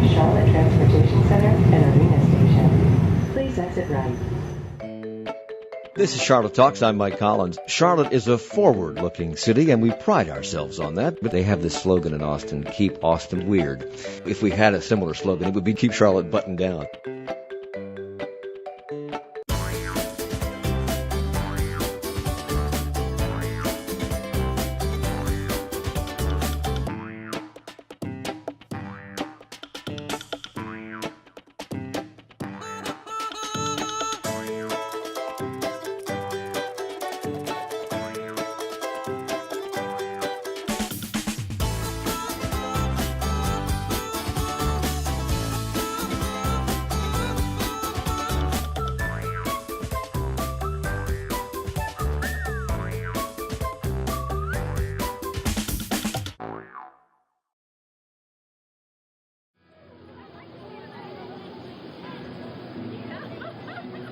to Charlotte Transportation Center and Arena Station. Please exit right. This is Charlotte Talks. I'm Mike Collins. Charlotte is a forward-looking city, and we pride ourselves on that. But they have this slogan in Austin, keep Austin weird. If we had a similar slogan, it would be keep Charlotte buttoned down.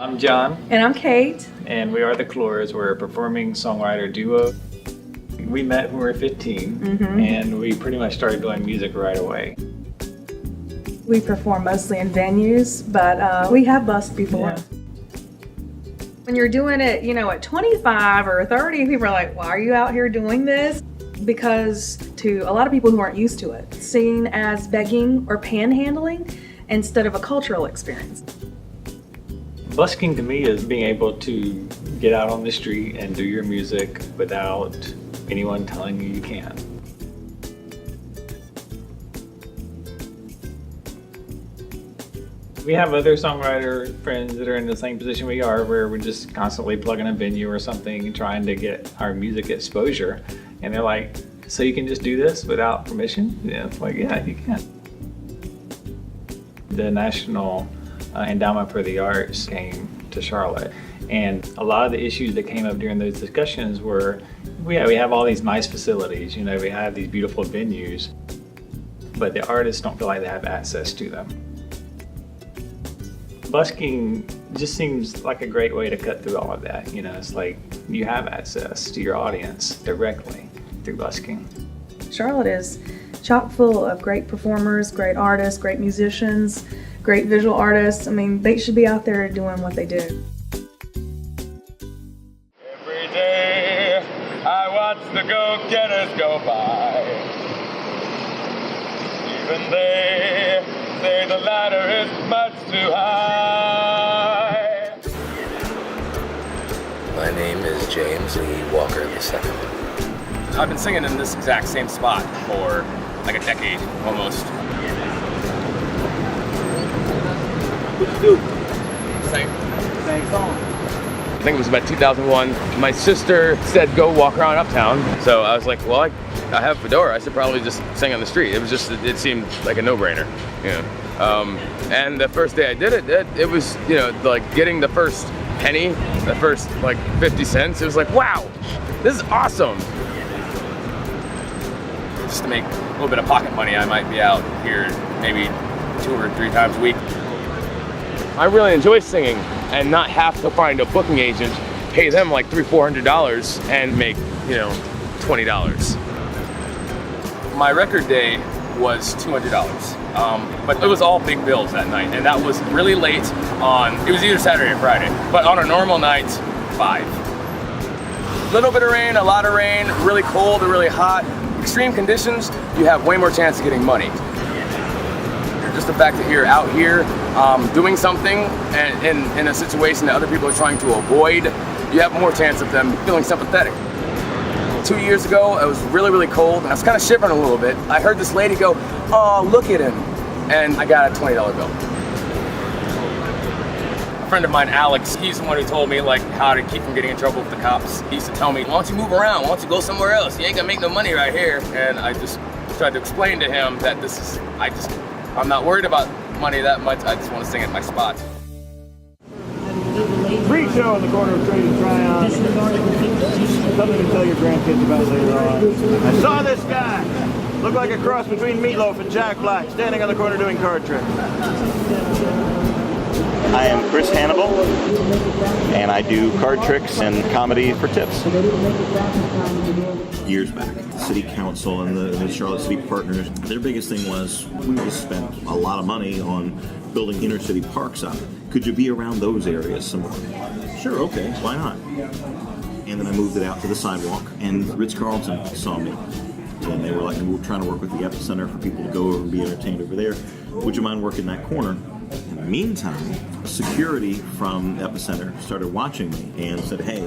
I'm John. And I'm Kate. And we are the Clores. We're a performing songwriter duo. We met when we were 15, and we pretty much started doing music right away. We perform mostly in venues, but we have busked before. Yeah. When you're doing it, at 25 or 30, people are like, why are you out here doing this? Because to a lot of people who aren't used to it, seen as begging or panhandling instead of a cultural experience. Busking to me is being able to get out on the street and do your music without anyone telling you you can't. We have other songwriter friends that are in the same position we are, where we're just constantly plugging a venue or something and trying to get our music exposure. And they're like, so you can just do this without permission? Yeah, it's like, yeah, you can. The National Endowment for the Arts came to Charlotte, and a lot of the issues that came up during those discussions were, we have all these nice facilities, we have these beautiful venues, but the artists don't feel like they have access to them. Busking just seems like a great way to cut through all of that. It's like you have access to your audience directly through busking. Charlotte is chock full of great performers, great artists, great musicians, great visual artists. I mean, they should be out there doing what they do. Every day I watch the go-getters go by. Even they say the ladder is much too high. My name is James Lee Walker II. I've been singing in this exact same spot for like a decade, almost. What'd you do? Same song. I think it was about 2001. My sister said go walk around Uptown. So I was like, well, I have a fedora. I should probably just sing on the street. It seemed like a no-brainer. And the first day I did it, it was, like getting the first penny, the first like 50 cents. It was like, wow, this is awesome. Just to make a little bit of pocket money, I might be out here maybe 2 or 3 times a week. I really enjoy singing and not have to find a booking agent, pay them like $300-400 and make, $20. My record day was $200, but it was all big bills that night, and that was really late it was either Saturday or Friday, but on a normal night, 5. Little bit of rain, a lot of rain, really cold or really hot, extreme conditions, you have way more chance of getting money. Just the fact that you're out here doing something and in a situation that other people are trying to avoid, you have more chance of them feeling sympathetic. 2 years ago, it was really, really cold, and I was kind of shivering a little bit. I heard this lady go, "Oh, look at him," and I got a $20 bill. A friend of mine, Alex, he's the one who told me like how to keep from getting in trouble with the cops. He used to tell me, "Why don't you move around? Why don't you go somewhere else? You ain't gonna make no money right here." And I just tried to explain to him that I'm not worried about money that much. I just want to sing at my spot. Free show on the corner of Trade and Tryon. Something to tell your grandkids about later on. I saw this guy. Looked like a cross between Meatloaf and Jack Black, standing on the corner doing card tricks. I am Chris Hannibal, and I do card tricks and comedy for tips. Years back, the city council and the Charlotte City Partners, their biggest thing was we just spent a lot of money on building inner city parks up. Could you be around those areas some more? Sure, okay, why not? And then I moved it out to the sidewalk, and Ritz-Carlton saw me. And they were like, we're trying to work with the Epicenter for people to go over and be entertained over there. Would you mind working that corner? In the meantime, security from Epicenter started watching me and said, hey,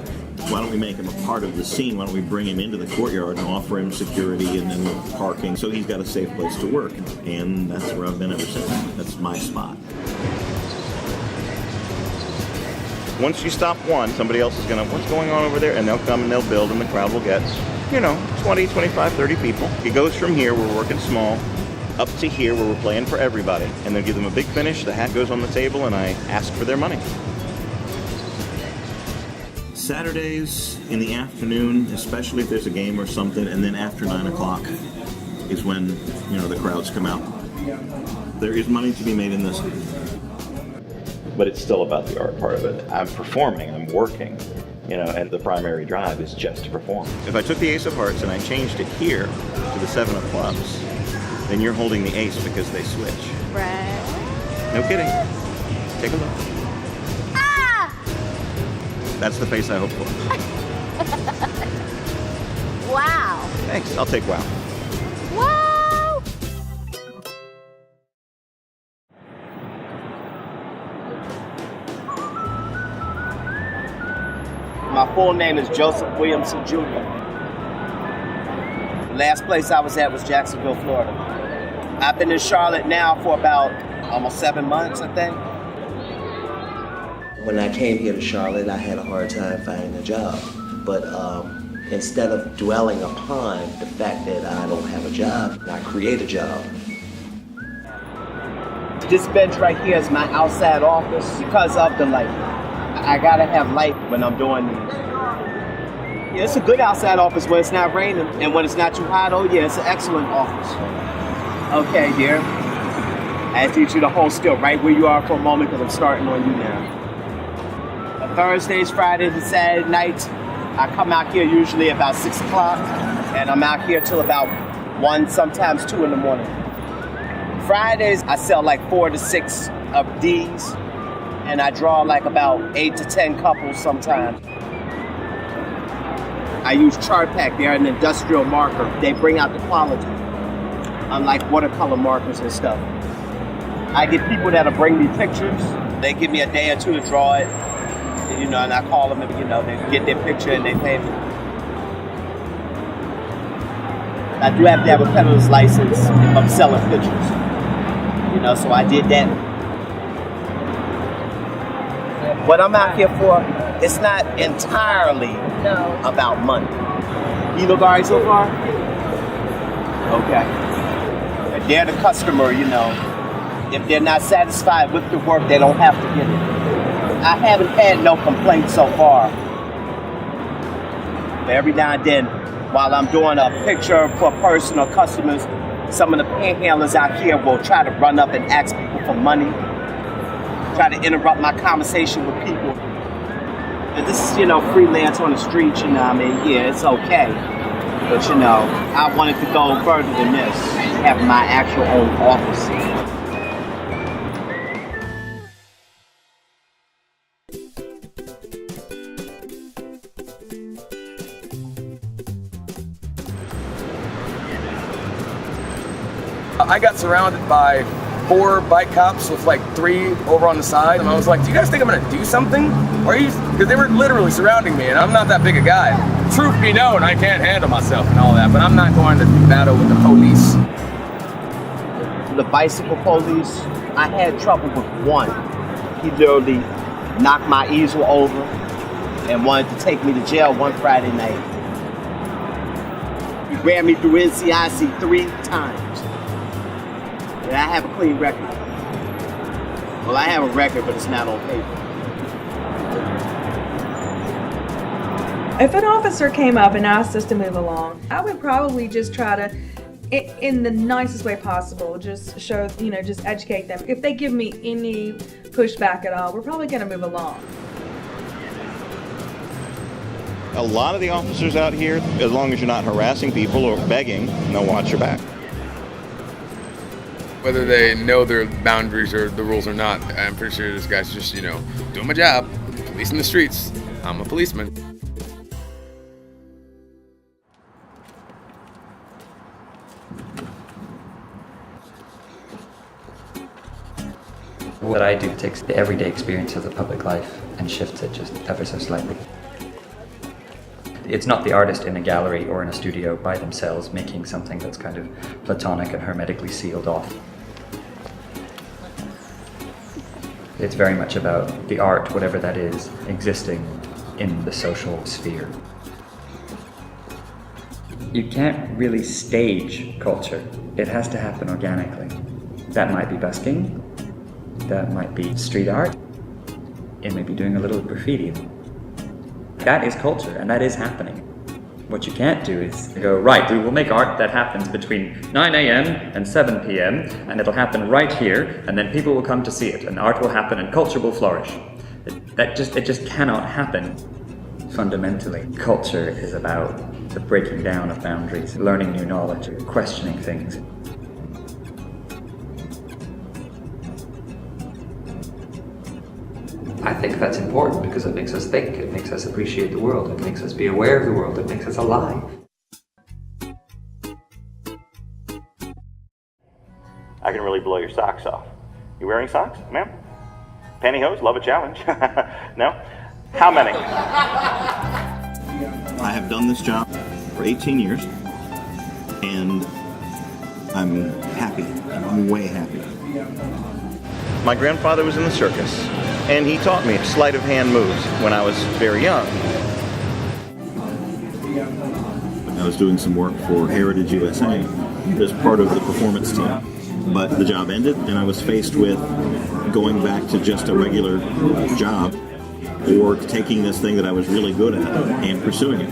why don't we make him a part of the scene? Why don't we bring him into the courtyard and offer him security and then parking so he's got a safe place to work? And that's where I've been ever since. That's my spot. Once you stop one, somebody else is going to, what's going on over there? And they'll come and they'll build, and the crowd will get, 20, 25, 30 people. It goes from here, we're working small, up to here where we're playing for everybody. And then give them a big finish, the hat goes on the table, and I ask for their money. Saturdays in the afternoon, especially if there's a game or something, and then after 9 o'clock is when, the crowds come out. There is money to be made in this. But it's still about the art part of it. I'm performing, I'm working, and the primary drive is just to perform. If I took the ace of hearts and I changed it here to the 7 of clubs, then you're holding the ace because they switch. Right. No kidding. Take a look. Ah! That's the face I hope for. Wow. Thanks, I'll take wow. Wow. My full name is Joseph Williamson Jr. The last place I was at was Jacksonville, Florida. I've been in Charlotte now for about almost 7 months, I think. When I came here to Charlotte, I had a hard time finding a job. But instead of dwelling upon the fact that I don't have a job, I create a job. This bench right here is my outside office because of the light. I gotta have light when I'm doing these. Yeah, it's a good outside office when it's not raining, and when it's not too hot, oh yeah, it's an excellent office. Okay, dear. I ask you to hold still right where you are for a moment because I'm starting on you now. Thursdays, Fridays, and Saturday nights, I come out here usually about 6 o'clock, and I'm out here till about 1, sometimes 2 in the morning. Fridays, I sell like 4 to 6 of these, and I draw like about 8 to 10 couples sometimes. I use chart pack. They're an industrial marker. They bring out the quality, unlike watercolor markers and stuff. I get people that'll bring me pictures. They give me a day or 2 to draw it, and I call them, and they get their picture and they pay me. I do have to have a peddler's license if I'm selling pictures, so I did that. What I'm out here for, it's not entirely about money. You look all right so far? Okay. If they're the customer, if they're not satisfied with the work, they don't have to get it. I haven't had no complaints so far. But every now and then, while I'm doing a picture for personal customers, some of the panhandlers out here will try to run up and ask people for money. Try to interrupt my conversation with people. And this is, freelance on the street, yeah, it's okay. But, I wanted to go further than this, have my actual own office. I got surrounded by 4 bike cops with like 3 over on the side, and I was like, do you guys think I'm gonna do something? Or are you, because they were literally surrounding me, and I'm not that big a guy. Truth be known, I can't handle myself and all that, but I'm not going to battle with the police. The bicycle police, I had trouble with one. He literally knocked my easel over and wanted to take me to jail one Friday night. He ran me through NCIC 3 times. And I have a clean record. Well, I have a record, but it's not on paper. If an officer came up and asked us to move along, I would probably just try to in the nicest way possible. Just show, just educate them. If they give me any pushback at all, we're probably going to move along. A lot of the officers out here, as long as you're not harassing people or begging, they'll watch your back. Whether they know their boundaries or the rules or not, I'm pretty sure this guy's just, doing my job, policing the streets. I'm a policeman. What I do takes the everyday experience of the public life and shifts it just ever so slightly. It's not the artist in a gallery or in a studio by themselves making something that's kind of platonic and hermetically sealed off. It's very much about the art, whatever that is, existing in the social sphere. You can't really stage culture. It has to happen organically. That might be busking, that might be street art, it may be doing a little graffiti. That is culture, and that is happening. What you can't do is go, right, we will make art that happens between 9 a.m. and 7 p.m. and it'll happen right here, and then people will come to see it, and art will happen and culture will flourish. It just cannot happen. Fundamentally, culture is about the breaking down of boundaries, learning new knowledge, questioning things. I think that's important because it makes us think, it makes us appreciate the world, it makes us be aware of the world, it makes us alive. I can really blow your socks off. You wearing socks, ma'am? Pantyhose? Love a challenge. No? How many? I have done this job for 18 years, and I'm happy. I'm way happy. My grandfather was in the circus, and he taught me sleight of hand moves when I was very young. I was doing some work for Heritage USA as part of the performance team, but the job ended, and I was faced with going back to just a regular job or taking this thing that I was really good at and pursuing it.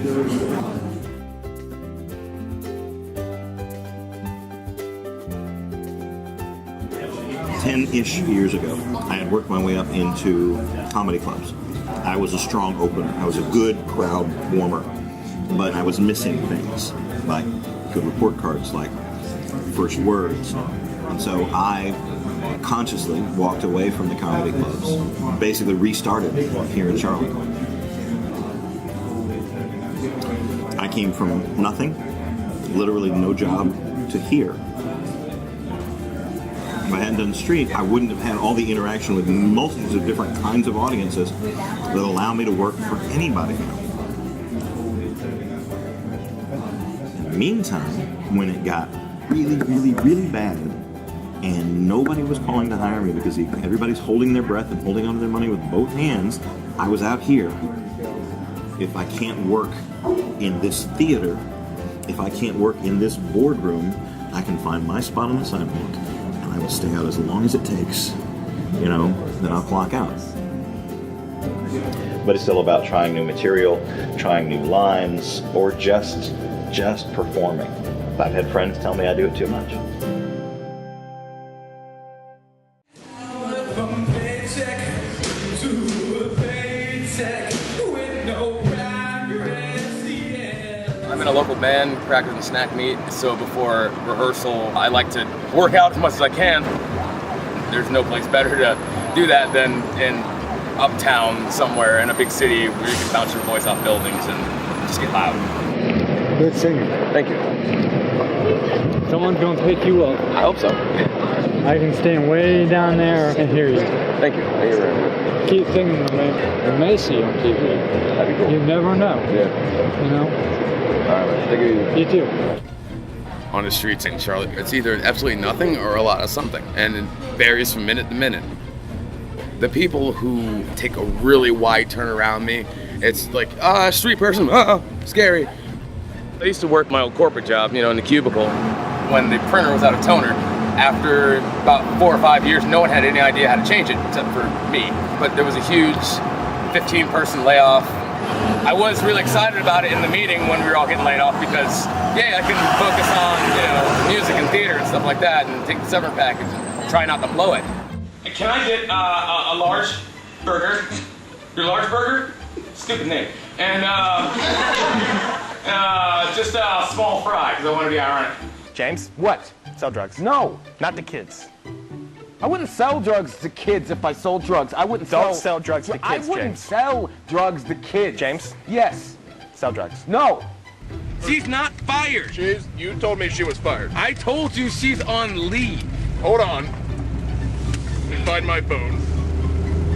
10-ish years ago, I had worked my way up into comedy clubs. I was a strong opener. I was a good crowd warmer, but I was missing things like good report cards, like first words. And so I consciously walked away from the comedy clubs, basically restarted here in Charlotte. I came from nothing, literally no job, to here. If I hadn't done the street, I wouldn't have had all the interaction with multitudes of different kinds of audiences that allow me to work for anybody now. In the meantime, when it got really, really, really bad, and nobody was calling to hire me because everybody's holding their breath and holding onto their money with both hands, I was out here. If I can't work in this theater, if I can't work in this boardroom, I can find my spot on the sidewalk. I will stay out as long as it takes, then I'll clock out. But it's still about trying new material, trying new lines, or just performing. I've had friends tell me I do it too much. I'm in a local band, practice and snack meet, so before rehearsal, I like to work out as much as I can. There's no place better to do that than in uptown somewhere in a big city where you can bounce your voice off buildings and just get loud. Good singer. Thank you. Someone's going to pick you up. I hope so. I can stand way down there and hear you. Thank you. Thank you very much. Keep singing, man. We may see you on TV. That'd be cool. You never know. Yeah. All right, thank you. You too. On the streets in Charlotte, it's either absolutely nothing or a lot of something, and it varies from minute to minute. The people who take a really wide turn around me, it's like, street person, scary. I used to work my old corporate job, in the cubicle, when the printer was out of toner. After about 4 or 5 years, no one had any idea how to change it except for me. But there was a huge 15-person layoff. I was really excited about it in the meeting when we were all getting laid off because, I can focus on, theater and stuff like that and take the summer package and try not to blow it. Can I get a large burger? Your large burger? Stupid name. And just a small fry, because I want to be ironic. James? What? Sell drugs. No, not to kids. I wouldn't sell drugs to kids if I sold drugs. I wouldn't Don't sell drugs to kids, I wouldn't James. sell drugs to kids. James? Yes. Sell drugs. No. She's not fired. You told me she was fired. I told you she's on leave. Hold on. Let me find my phone.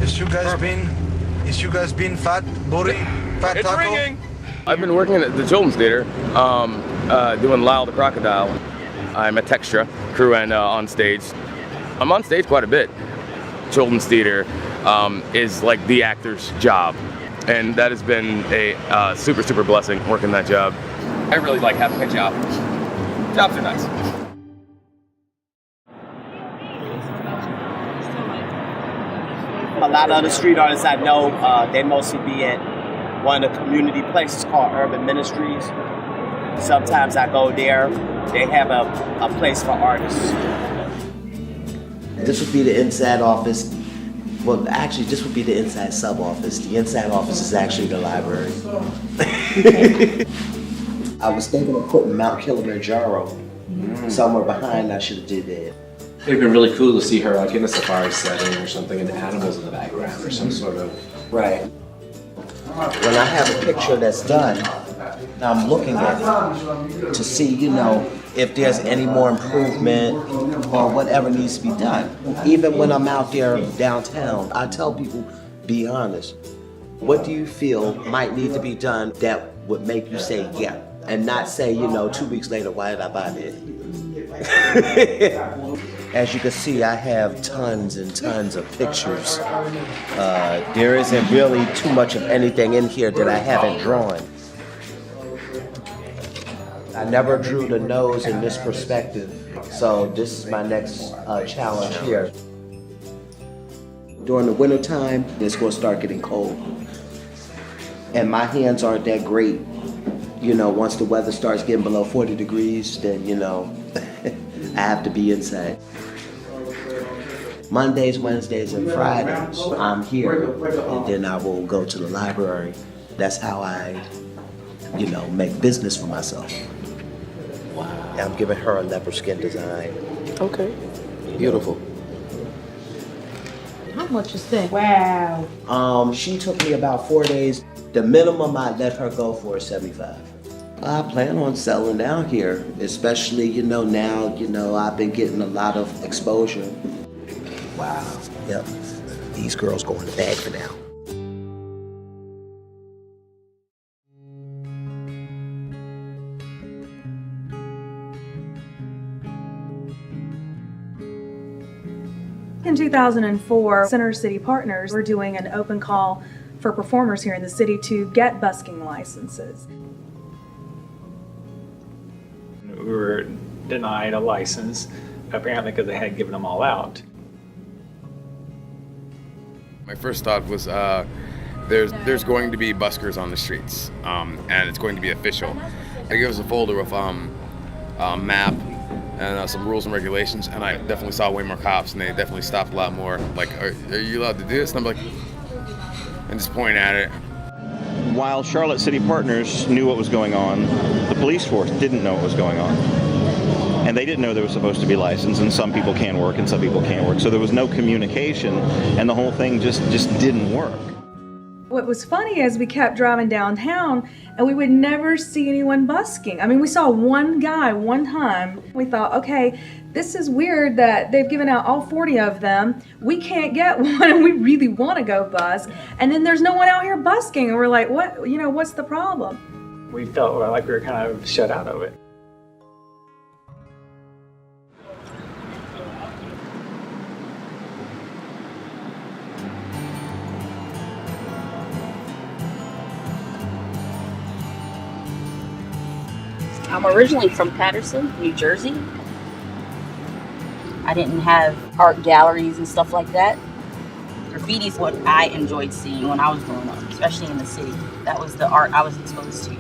Is you guys been fat, booty, fat It's taco? ringing. I've been working at the Children's Theater, doing Lyle the Crocodile. I'm a textra, crew, and on stage. I'm on stage quite a bit. Children's Theater is like the actor's job, and that has been a super, super blessing working that job. I really like having a job. Jobs are nice. A lot of other street artists I know, they mostly be at one of the community places called Urban Ministries. Sometimes I go there. They have a place for artists. This would be the inside office. Well, actually, this would be the inside sub-office. The inside office is actually the library. I was thinking of putting Mount Kilimanjaro somewhere behind. I should have did that. It'd been really cool to see her like in a safari setting or something, and animals in the background or some sort of... Right. When I have a picture that's done, I'm looking at it to see, you know, if there's any more improvement or whatever needs to be done. Even when I'm out there downtown, I tell people, be honest. What do you feel might need to be done that would make you say yeah? And not say, you know, 2 weeks later, why did I buy that? As you can see, I have tons and tons of pictures. There isn't really too much of anything in here that I haven't drawn. I never drew the nose in this perspective, so this is my next challenge here. During the winter time, it's going to start getting cold. And my hands aren't that great. You know, once the weather starts getting below 40 degrees, then, you know, I have to be inside. Mondays, Wednesdays, and Fridays, I'm here, and then I will go to the library. That's how I, you know, make business for myself. Wow. I'm giving her a leopard skin design. Okay. Beautiful. How much is that? Wow. She took me about 4 days. The minimum I let her go for is 75. I plan on selling down here, especially, you know, now, you know, I've been getting a lot of exposure. Wow. Yep. These girls go in the bag for now. In 2004, Center City Partners were doing an open call for performers here in the city to get busking licenses. We were denied a license, apparently because they had given them all out. My first thought was there's going to be buskers on the streets, and it's going to be official. They gave us a folder with map and some rules and regulations, and I definitely saw way more cops, and they definitely stopped a lot more. Like, are you allowed to do this? And I'm like, and just pointing at it. While Charlotte City Partners knew what was going on, the police force didn't know what was going on. And they didn't know there was supposed to be licensed, and some people can work and some people can't work. So there was no communication, and the whole thing just didn't work. What was funny is we kept driving downtown and we would never see anyone busking. I mean, we saw one guy one time. We thought, okay, this is weird that they've given out all 40 of them. We can't get one and we really want to go busk. And then there's no one out here busking. And we're like, what, you know, what's the problem? We felt like we were kind of shut out of it. I'm originally from Patterson, New Jersey. I didn't have art galleries and stuff like that. Graffiti is what I enjoyed seeing when I was growing up, especially in the city. That was the art I was exposed to.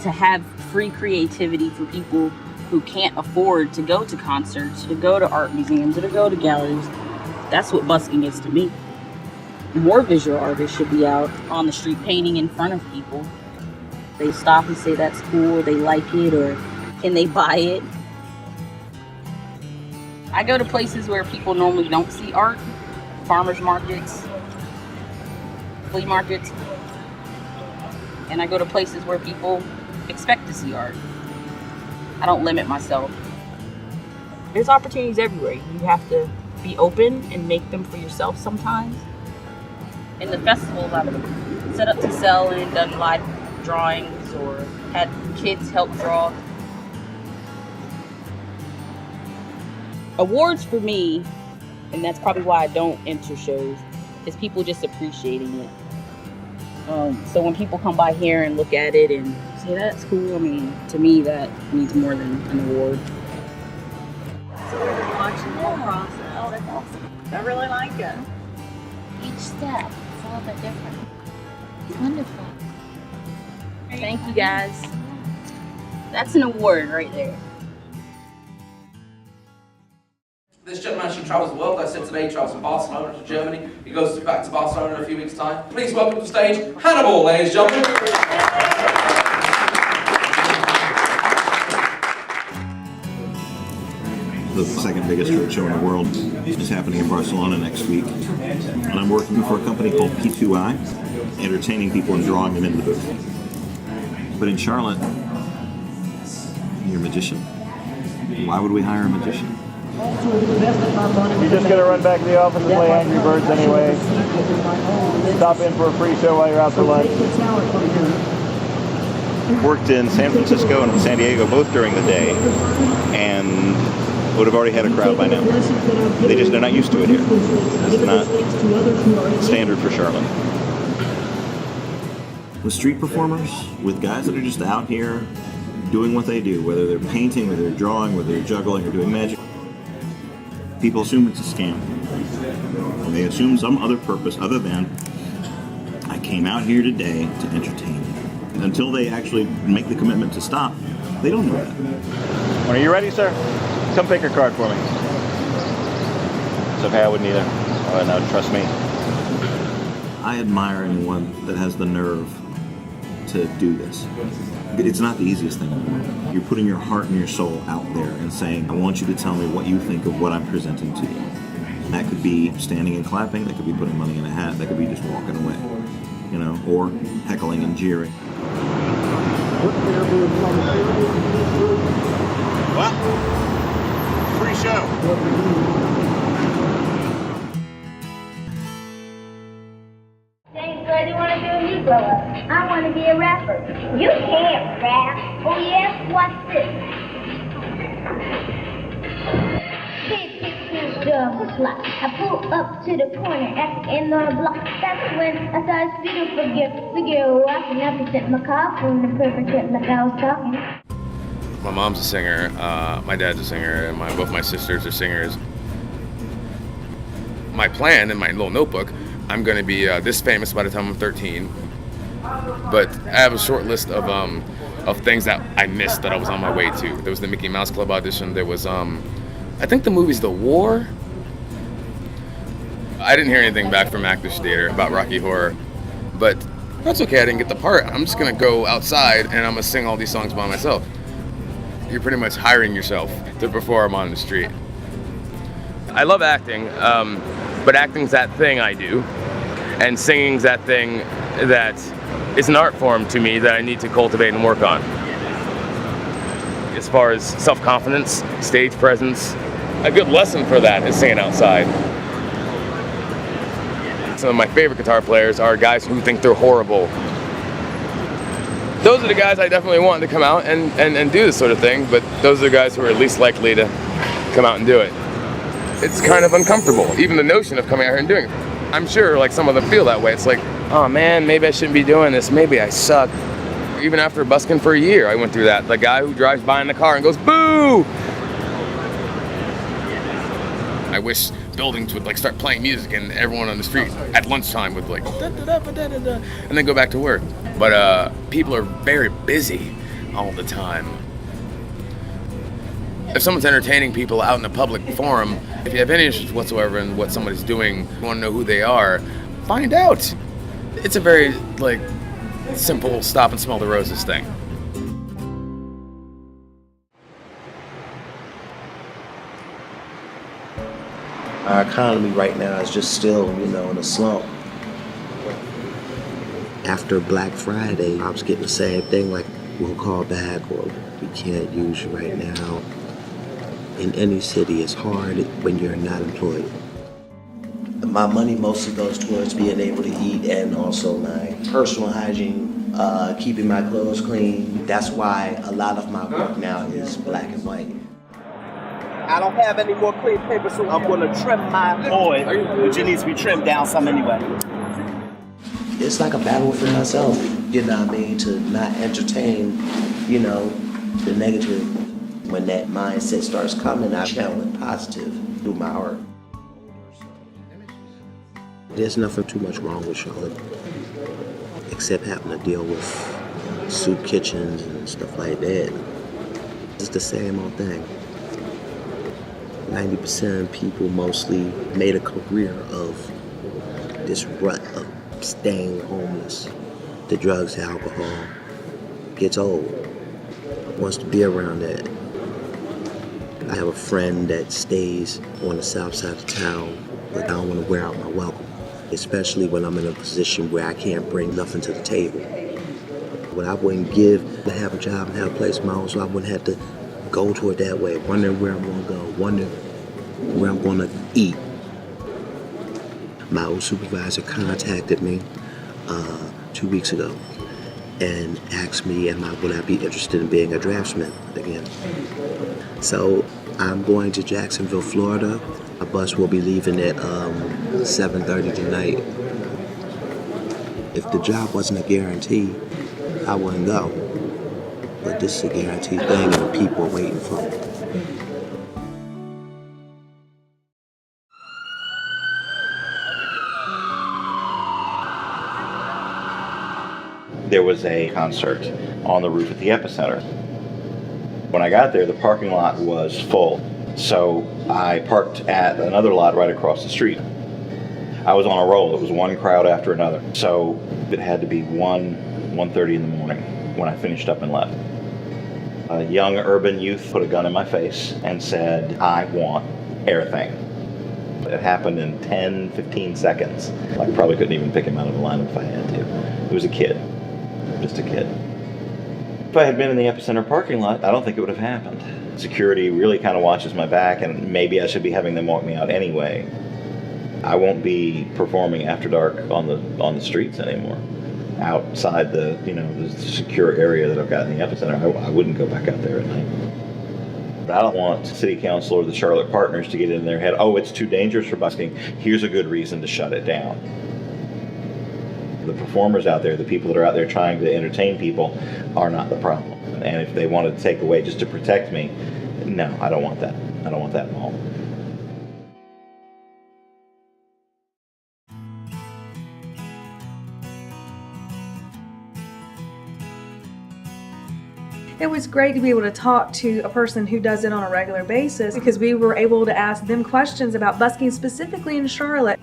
To have free creativity for people who can't afford to go to concerts, to go to art museums, or to go to galleries. That's what busking is to me. More visual artists should be out on the street painting in front of people. They stop and say that's cool, they like it, or can they buy it? I go to places where people normally don't see art, farmers markets, flea markets, and I go to places where people expect to see art. I don't limit myself. There's opportunities everywhere. You have to be open and make them for yourself sometimes. In the festivals, I've set up to sell and done live drawings or had kids help draw. Awards for me, and that's probably why I don't enter shows, is people just appreciating it. So when people come by here and look at it and say, that's cool, I mean, to me that means more than an award. So we're watching the whole process. Oh, that's awesome. I really like it. Each step is a little bit different. It's wonderful. Thank you guys. That's an award right there. This gentleman actually travels the world. I said today he travels from Barcelona to Germany. He goes back to Barcelona in a few weeks' time. Please welcome to the stage Hannibal, ladies and gentlemen. The second biggest road show in the world is happening in Barcelona next week. And I'm working for a company called P2I, entertaining people and drawing them into the booth. But in Charlotte, you're a magician. Why would we hire a magician? You're just going to run back to the office and play Angry Birds anyway. Stop in for a free show while you're out for lunch. Worked in San Francisco and San Diego both during the day, and would have already had a crowd by now. They're not used to it here. It's not standard for Charlotte. With street performers, with guys that are just out here doing what they do, whether they're painting, whether they're drawing, whether they're juggling or doing magic, people assume it's a scam. And they assume some other purpose other than, I came out here today to entertain you. Until they actually make the commitment to stop, they don't know that. Are you ready, sir? Come pick your card for me. It's okay, I wouldn't either. Oh, no, trust me. I admire anyone that has the nerve to do this. It's not the easiest thing in the world. You're putting your heart and your soul out there and saying, I want you to tell me what you think of what I'm presenting to you. And that could be standing and clapping, that could be putting money in a hat, that could be just walking away, you know, or heckling and jeering. What? Free show. James, what do you want to do when you grow up? I want to be a rapper. You can't rap. Oh, yes? What's this? I pull up to the corner at the end of the block. That's when I saw this beautiful girl walking up and set my car from the perfect hit like I was talking. My mom's a singer, my dad's a singer, and both my sisters are singers. My plan in my little notebook, I'm going to be this famous by the time I'm 13. But I have a short list of things that I missed that I was on my way to. There was the Mickey Mouse Club audition. There was, I think the movie's The War. I didn't hear anything back from Actors Theater about Rocky Horror, but that's okay. I didn't get the part. I'm just going to go outside and I'm going to sing all these songs by myself. You're pretty much hiring yourself to perform on the street. I love acting, but acting's that thing I do, and singing's that thing that is an art form to me that I need to cultivate and work on. As far as self-confidence, stage presence, a good lesson for that is singing outside. Some of my favorite guitar players are guys who think they're horrible. Those are the guys I definitely want to come out and do this sort of thing, but those are the guys who are least likely to come out and do it. It's kind of uncomfortable, even the notion of coming out here and doing it. I'm sure like some of them feel that way. It's like, oh man, maybe I shouldn't be doing this, maybe I suck. Even after busking for a year, I went through that. The guy who drives by in the car and goes, boo! I wish buildings would like start playing music and everyone on the street at lunchtime would like da-da-da-da-da-da, and then go back to work. But people are very busy all the time. If someone's entertaining people out in a public forum, if you have any interest whatsoever in what somebody's doing, you want to know who they are, find out. It's a very, simple stop and smell the roses thing. Our economy right now is just still, in a slump. After Black Friday, I was getting the same thing, like, we'll call back, or we can't use you right now. In any city, it's hard when you're not employed. My money mostly goes towards being able to eat and also my personal hygiene, keeping my clothes clean. That's why a lot of my work now is black and white. I don't have any more clean paper, so I'm going to trim my board, which it needs to be trimmed down some anyway. It's like a battle within myself, to not entertain, the negative. When that mindset starts coming, I channel it positive through my art. There's nothing too much wrong with Charlotte, except having to deal with soup kitchens and stuff like that. It's the same old thing. 90% of people mostly made a career of this rut of staying homeless. The drugs, the alcohol, gets old, wants to be around that. I have a friend that stays on the south side of town, but I don't want to wear out my welcome, especially when I'm in a position where I can't bring nothing to the table. What I wouldn't give to have a job and have a place of my own, so I wouldn't have to go toward that way, wondering where I'm going to go, wondering where I'm going to eat. My old supervisor contacted me 2 weeks ago and asked me, would I be interested in being a draftsman again? So I'm going to Jacksonville, Florida. A bus will be leaving at 7:30 tonight. If the job wasn't a guarantee, I wouldn't go. But this is a guaranteed thing, and people are waiting for it. There was a concert on the roof at the Epicenter. When I got there, the parking lot was full, so I parked at another lot right across the street. I was on a roll. It was one crowd after another, so it had to be 1:30 in the morning when I finished up and left. A young urban youth put a gun in my face and said, "I want everything." It happened in 10-15 seconds. I probably couldn't even pick him out of the lineup if I had to. It was a kid. Just a kid. If I had been in the Epicenter parking lot, I don't think it would have happened. Security really kind of watches my back, and maybe I should be having them walk me out anyway. I won't be performing after dark on the streets anymore. Outside the secure area that I've got in the Epicenter, I wouldn't go back out there at night. But I don't want City Council or the Charlotte Partners to get in their head, oh, it's too dangerous for busking, here's a good reason to shut it down. The performers out there, the people that are out there trying to entertain people, are not the problem. And if they wanted to take away just to protect me, no, I don't want that. I don't want that at all. It was great to be able to talk to a person who does it on a regular basis, because we were able to ask them questions about busking specifically in Charlotte.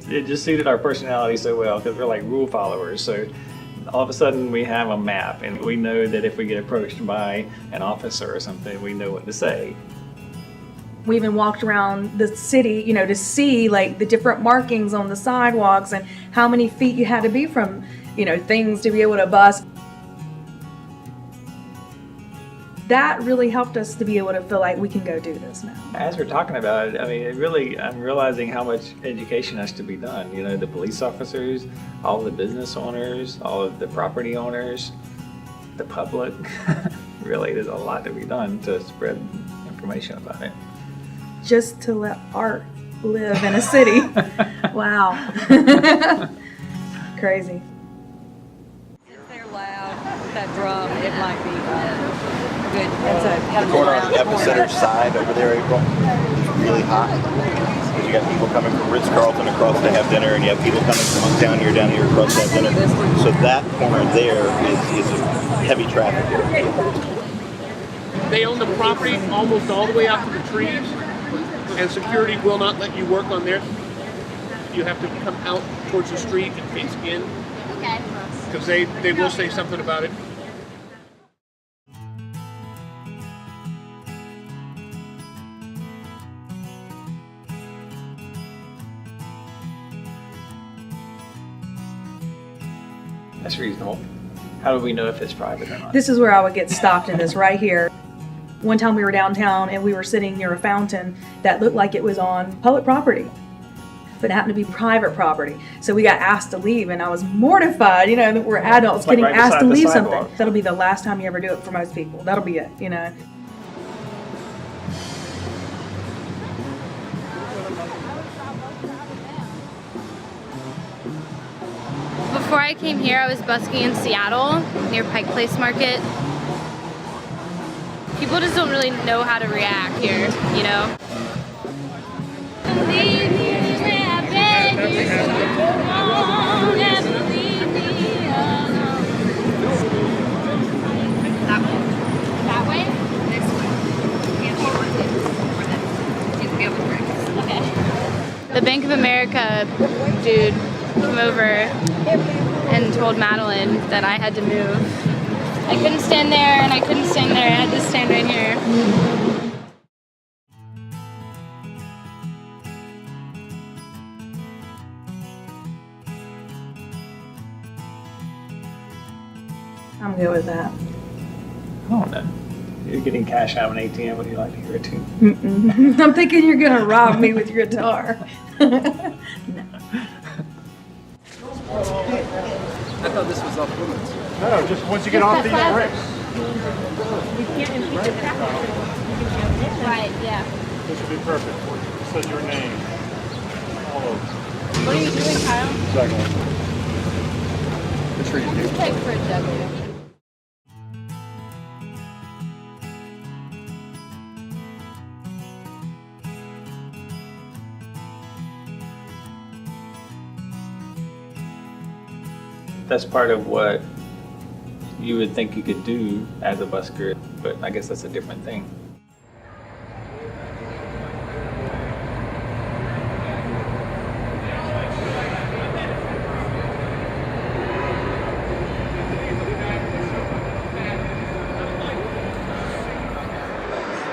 It just suited our personality so well because we're like rule followers. So all of a sudden we have a map, and we know that if we get approached by an officer or something, we know what to say. We even walked around the city, to see like the different markings on the sidewalks and how many feet you had to be from, things to be able to busk. That really helped us to be able to feel like we can go do this now. As we're talking about it, I'm realizing how much education has to be done. The police officers, all the business owners, all of the property owners, the public. Really, there's a lot to be done to spread information about it. Just to let art live in a city. Wow. Crazy. If they're loud with that drum, it might be good. The corner on the Epicenter side over there, April, is really hot. Because you got people coming from Ritz-Carlton across to have dinner, and you have people coming from uptown here, down here across to have dinner. So that corner there is a heavy traffic area. they own the property almost all the way out to the trees, and security will not let you work on there. You have to come out towards the street and face in. Okay. Because they will say something about it. That's reasonable. How do we know if it's private or not? This is where I would get stopped in this right here. One time we were downtown and we were sitting near a fountain that looked like it was on public property, but it happened to be private property. So we got asked to leave and I was mortified, you know, that we're adults Like getting right asked to beside the leave sidewalk. something. That'll be the last time you ever do it for most people. That'll be it, you know. Before I came here, I was busking in Seattle near Pike Place Market. People just don't really know how to react here, you know? That way? This way. Okay. The Bank of America dude came over and told Madeline that I had to move. I couldn't stand there and I couldn't stand there. I had to stand right here. I'm good with that. I don't know. You're getting cash out of an ATM. Would you like to hear it too? Mm-mm. I'm thinking you're gonna rob me with your guitar. I thought this was off limits. No, just once you get off these bricks. Right, yeah. This would be perfect. It says your name all over. What are you doing, Kyle? Second one. The trees do. Take for a juggler. That's part of what you would think you could do as a busker, but I guess that's a different thing.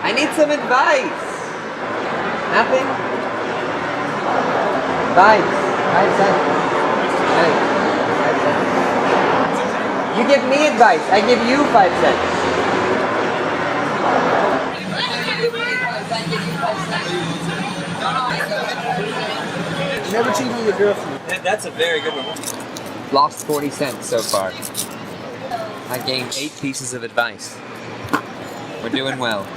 I need some advice. Nothing? Advice. 5 cents. Hey. 5 cents. You give me advice. I give you 5 cents. Never cheat on your girlfriend. That's a very good one. Lost 40 cents so far. I gained 8 pieces of advice. We're doing well.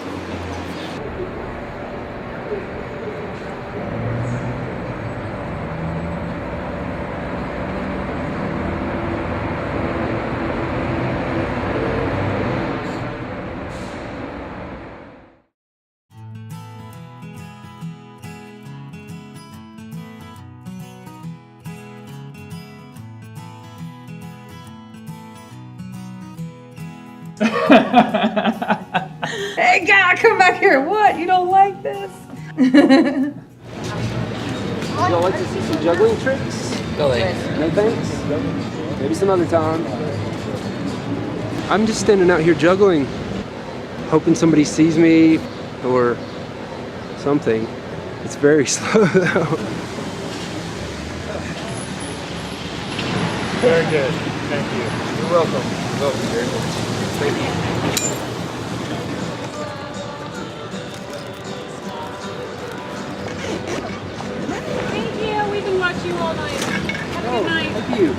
Hey, guy, come back here. What? You don't like this? Y'all like to see some juggling tricks? No thanks. No thanks? Maybe some other time. I'm just standing out here juggling, hoping somebody sees me or something. It's very slow though. Very good. Thank you. You're welcome. You're welcome, very much. Thank you. Thank you. We've been watching you all night. Have a good night. Thank you.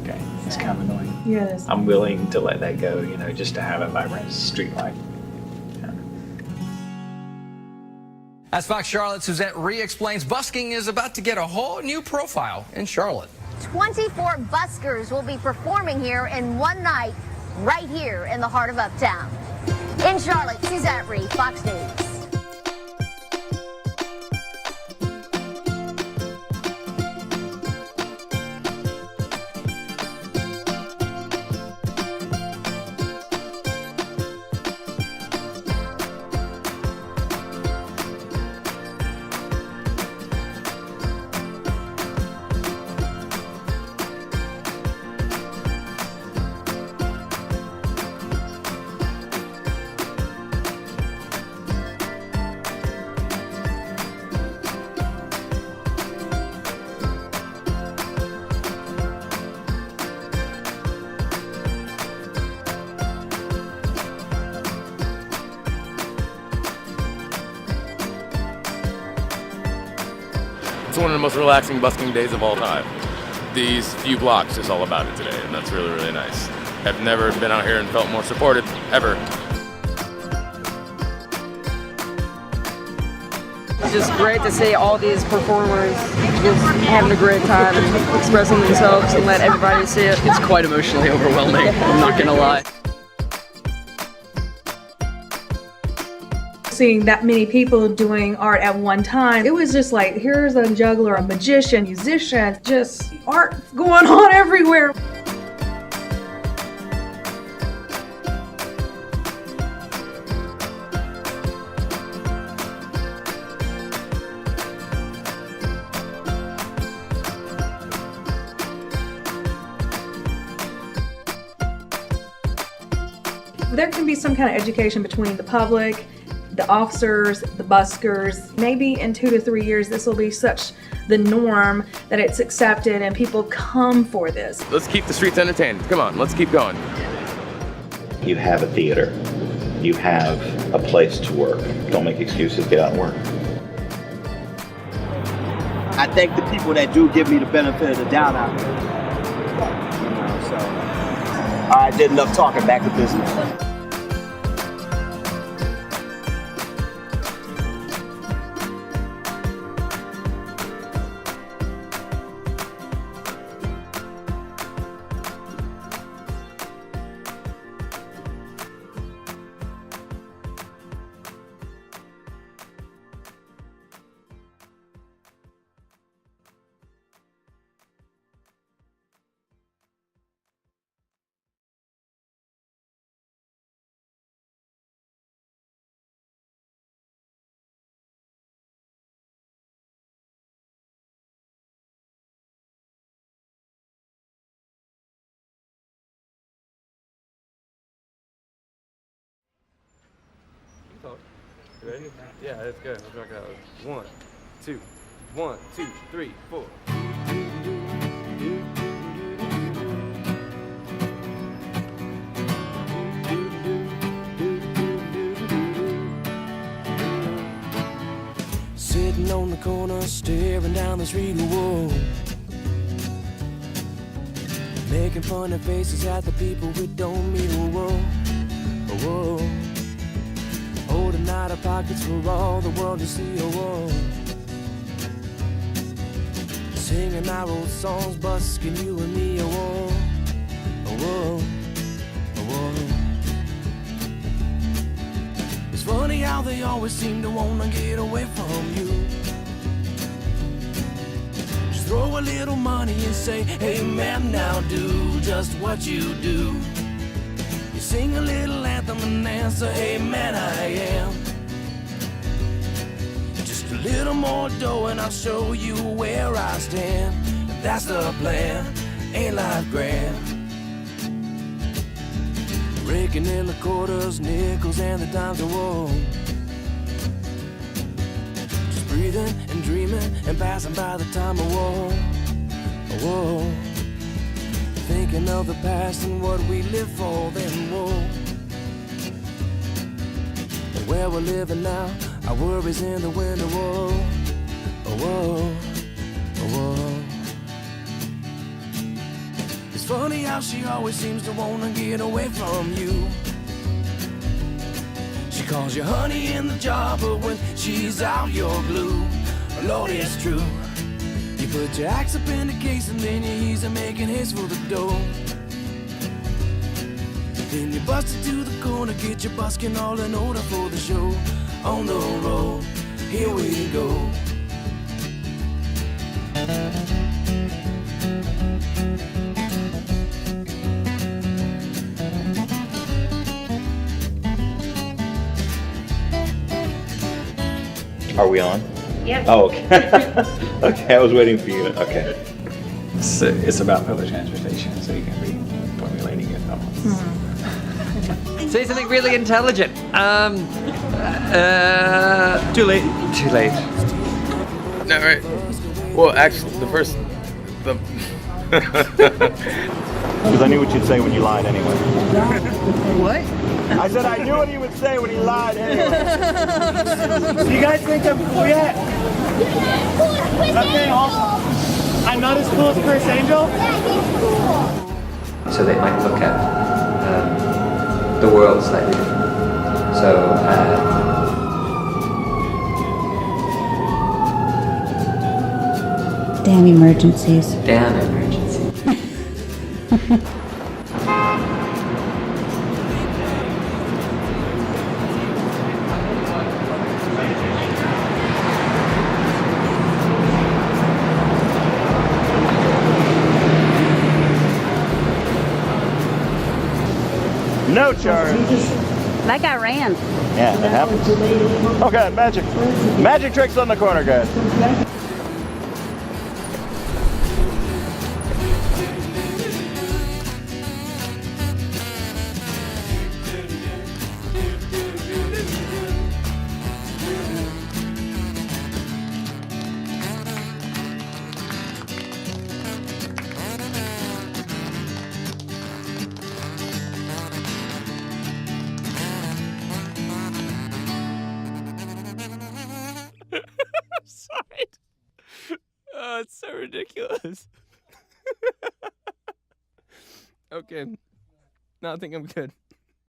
okay, it's kind of annoying. Yes. I'm willing to let that go, you know, just to have a vibrant street life. As Fox Charlotte Suzette re-explains, busking is about to get a whole new profile in Charlotte. 24 buskers will be performing here in one night, right here in the heart of Uptown. In Charlotte, Suzette Reed, Fox News. It's one of the most relaxing busking days of all time. These few blocks is all about it today, and that's really, really nice. I've never been out here and felt more supported, ever. It's just great to see all these performers just having a great time and expressing themselves and let everybody see it. It's quite emotionally overwhelming, I'm not gonna lie. Seeing that many people doing art at one time, it was just like, here's a juggler, a magician, musician, just art going on everywhere. There can be some kind of education between the public, the officers, the buskers. Maybe in 2 to 3 years, this will be such the norm that it's accepted and people come for this. Let's keep the streets entertained. Come on, let's keep going. You have a theater. You have a place to work. Don't make excuses, get out and work. I thank the people that do give me the benefit of the doubt out there. You know, so I did enough talking, back to business. Ready? Yeah, let's go. Let's rock out. 1, 2, 1, 2, 3, 4. Sitting on the corner, staring down the street, whoa. Making funny faces at the people we don't meet, whoa, whoa. Holding out our pockets for all the world to see, oh, whoa. Singing our old songs, busking you and me, oh, whoa, oh, whoa, oh, whoa. It's funny how they always seem to wanna get away from you. Just throw a little money and say, hey man, now do just what you do. Sing a little anthem and answer, hey man, I am. Just a little more dough and I'll show you where I stand. That's the plan, ain't life grand. Raking in the quarters, nickels and the dimes, whoa. Just breathing and dreaming and passing by the time, whoa, whoa. Thinking of the past and what we live for, then whoa. And where we're living now, our worries in the winter, whoa, whoa, whoa. It's fun how she always seems to wanna get away from you. She calls you honey in the jar, but when she's out, you're glue. Lord, it's true. You put your axe up in the case and then you ease her making haste for the door. Then you bust it to the corner, get your busking all in order for the show. On the road, here we go. Are we on? Yep. Oh, okay. Okay, I was waiting for you. Okay. It's about public transportation, so you can be formulating your thoughts. Say something really intelligent. Too late. Too late. No, right. Well, actually, Because I knew what you'd say when you lied anyway. What? I said I knew what he would say when he lied anyway. Do you guys think I'm cool yet? Okay, awesome. I'm not as cool as Chris Angel? So they might look at the world slightly different. So, Damn emergencies. damn emergency. No charge. That guy ran. Yeah, that happens. Okay, magic. Magic tricks on the corner, guys. Sorry. Oh, it's so ridiculous. Okay. No, I think I'm good.